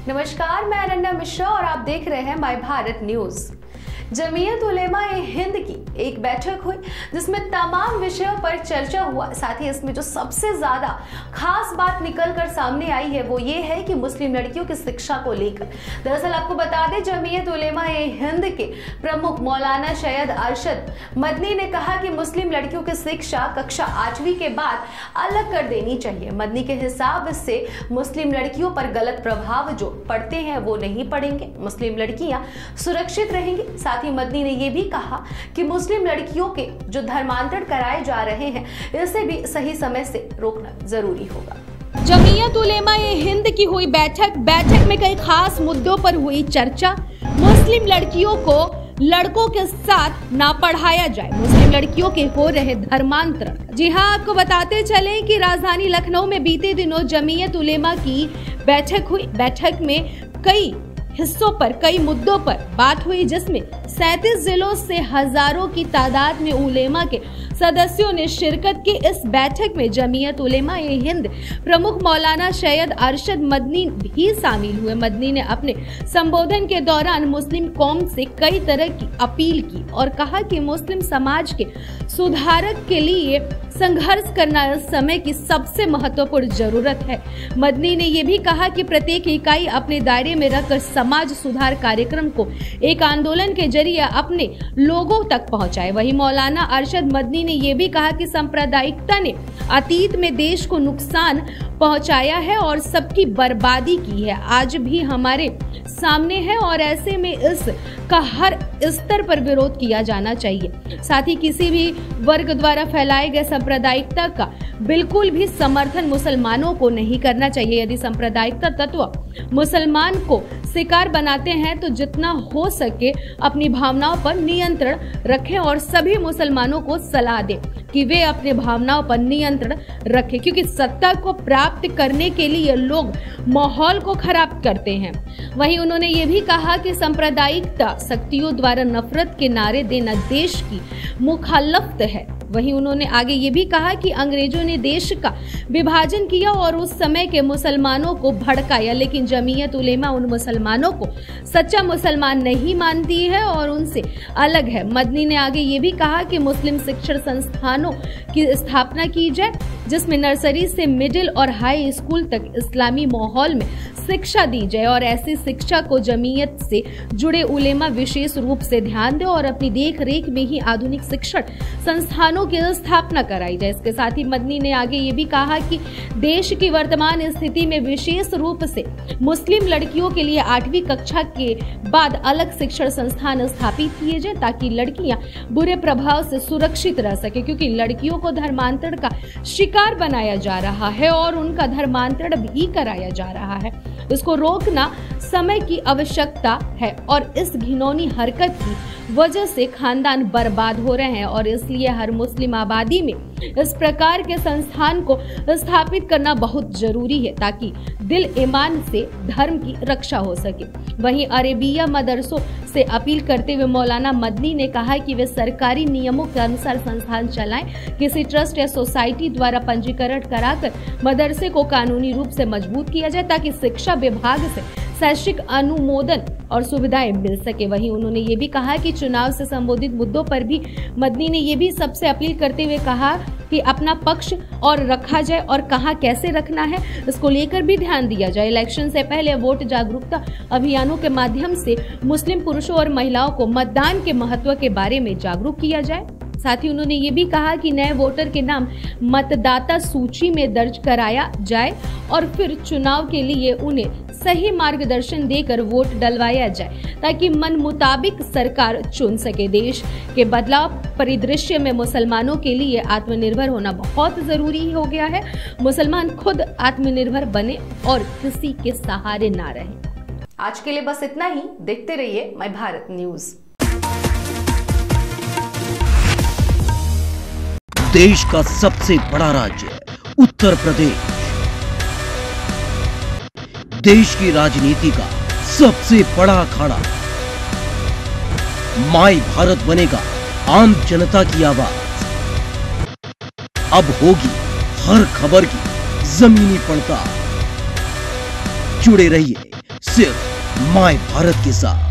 नमस्कार, मैं अनन्या मिश्रा और आप देख रहे हैं माय भारत न्यूज। जमीयत उलेमा-ए-हिंद की एक बैठक हुई जिसमें तमाम विषयों पर चर्चा हुआ। साथ ही इसमें जो सबसे ज्यादा खास बात निकल कर सामने आई है वो ये है कि मुस्लिम लड़कियों की शिक्षा को लेकर। दरअसल आपको बता दें, जमीयत उलेमा-ए-हिंद के प्रमुख मौलाना सैयद अरशद मदनी ने कहा कि मुस्लिम लड़कियों की शिक्षा कक्षा 8वीं के बाद अलग कर देनी चाहिए। मदनी के हिसाब से मुस्लिम लड़कियों पर गलत प्रभाव जो पड़ते हैं वो नहीं पड़ेंगे, मुस्लिम लड़कियां सुरक्षित रहेंगी। साथ ही मदनी ने यह भी कहा कि मुस्लिम लड़कियों के जो धर्मांतरण कराए जा रहे हैं इसे भी सही समय से रोकना जरूरी होगा। जमीयत उलेमा-ए-हिंद की हुई बैठक में कई खास मुद्दों पर हुई चर्चा। मुस्लिम लड़कियों को लड़कों के साथ ना पढ़ाया जाए, मुस्लिम लड़कियों के हो रहे धर्मांतरण। जी हां, आपको बताते चले कि राजधानी लखनऊ में बीते दिनों जमीयत उलेमा की बैठक हुई। बैठक में कई हिस्सों पर, कई मुद्दों पर बात हुई, जिसमें 37 जिलों से हजारों की तादाद में उलेमा के सदस्यों ने शिरकत की। इस बैठक में जमीयत उलेमा-ए-हिंद प्रमुख मौलाना सैयद अरशद मदनी भी शामिल हुए। मदनी ने अपने संबोधन के दौरान मुस्लिम कौम से कई तरह की अपील की और कहा कि मुस्लिम समाज के सुधारक के लिए संघर्ष करना इस समय की सबसे महत्वपूर्ण जरूरत है। मदनी ने यह भी कहा कि प्रत्येक इकाई अपने दायरे में रखकर समाज सुधार कार्यक्रम को एक आंदोलन के जरिए अपने लोगों तक पहुंचाए। वहीं मौलाना अरशद मदनी ने यह भी कहा कि सांप्रदायिकता ने अतीत में देश को नुकसान पहुंचाया है और सबकी बर्बादी की है, आज भी हमारे सामने है और ऐसे में इसका हर स्तर पर विरोध किया जाना चाहिए। साथ ही किसी भी वर्ग द्वारा फैलाए गए सांप्रदायिकता का बिल्कुल भी समर्थन मुसलमानों को नहीं करना चाहिए। यदि सांप्रदायिकता तत्व मुसलमान को शिकार बनाते हैं तो जितना हो सके अपनी भावनाओं पर नियंत्रण रखें और सभी मुसलमानों को सलाह दें कि वे अपने भावनाओं पर नियंत्रण रखें, क्योंकि सत्ता को प्राप्त करने के लिए लोग माहौल को खराब करते हैं। वहीं उन्होंने ये भी कहा कि सांप्रदायिकता शक्तियों द्वारा नफरत के नारे देना देश की मुखालफत है। वहीं उन्होंने आगे ये भी कहा कि अंग्रेजों ने देश का विभाजन किया और उस समय के मुसलमानों को भड़काया, लेकिन जमीयत उलेमा उन मुसलमानों को सच्चा मुसलमान नहीं मानती है और उनसे अलग है। मदनी ने आगे ये भी कहा कि मुस्लिम शिक्षण संस्थानों की स्थापना की जाए, जिसमें नर्सरी से मिडिल और हाई स्कूल तक इस्लामी माहौल में शिक्षा दी जाए और ऐसी शिक्षा को जमीयत से जुड़े उलेमा विशेष रूप से ध्यान दें और अपनी देख रेख में ही आधुनिक शिक्षण संस्थानों की स्थापना कराई जाए। इसके साथ ही मदनी ने आगे ये भी कहा कि देश की वर्तमान स्थिति में विशेष रूप से मुस्लिम लड़कियों के लिए 8वीं कक्षा के बाद अलग शिक्षण संस्थान स्थापित किए जाए ताकि लड़कियां बुरे प्रभाव से सुरक्षित रह सके, क्योंकि लड़कियों को धर्मांतरण का शिकार बनाया जा रहा है और उनका धर्मांतरण भी कराया जा रहा है। इसको रोकना समय की आवश्यकता है और इस घिनौनी हरकत की वजह से खानदान बर्बाद हो रहे हैं और इसलिए हर मुस्लिम आबादी में इस प्रकार के संस्थान को स्थापित करना बहुत जरूरी है ताकि दिल ईमान से धर्म की रक्षा हो सके। वहीं अरेबिया मदरसों से अपील करते हुए मौलाना मदनी ने कहा कि वे सरकारी नियमों के अनुसार संस्थान चलाएं, किसी ट्रस्ट या सोसाइटी द्वारा पंजीकरण कराकर मदरसे को कानूनी रूप से मजबूत किया जाए ताकि शिक्षा विभाग से शैक्षिक अनुमोदन और सुविधाएं मिल सके। वहीं उन्होंने ये भी कहा कि चुनाव से संबंधित मुद्दों पर भी मदनी ने ये भी सबसे अपील करते हुए कहा कि अपना पक्ष और रखा जाए और कहां कैसे रखना है इसको लेकर भी ध्यान दिया जाए। इलेक्शन से पहले वोट जागरूकता अभियानों के माध्यम से मुस्लिम पुरुषों और महिलाओं को मतदान के महत्व के बारे में जागरूक किया जाए। साथ ही उन्होंने ये भी कहा कि नए वोटर के नाम मतदाता सूची में दर्ज कराया जाए और फिर चुनाव के लिए उन्हें सही मार्गदर्शन देकर वोट डलवाया जाए ताकि मन मुताबिक सरकार चुन सके। देश के बदलाव परिदृश्य में मुसलमानों के लिए आत्मनिर्भर होना बहुत जरूरी हो गया है। मुसलमान खुद आत्मनिर्भर बने और किसी के सहारे ना रहे। आज के लिए बस इतना ही। देखते रहिए माय भारत न्यूज। देश का सबसे बड़ा राज्य उत्तर प्रदेश, देश की राजनीति का सबसे बड़ा अखाड़ा, माय भारत बनेगा आम जनता की आवाज। अब होगी हर खबर की जमीनी पड़ताल। जुड़े रहिए सिर्फ माय भारत के साथ।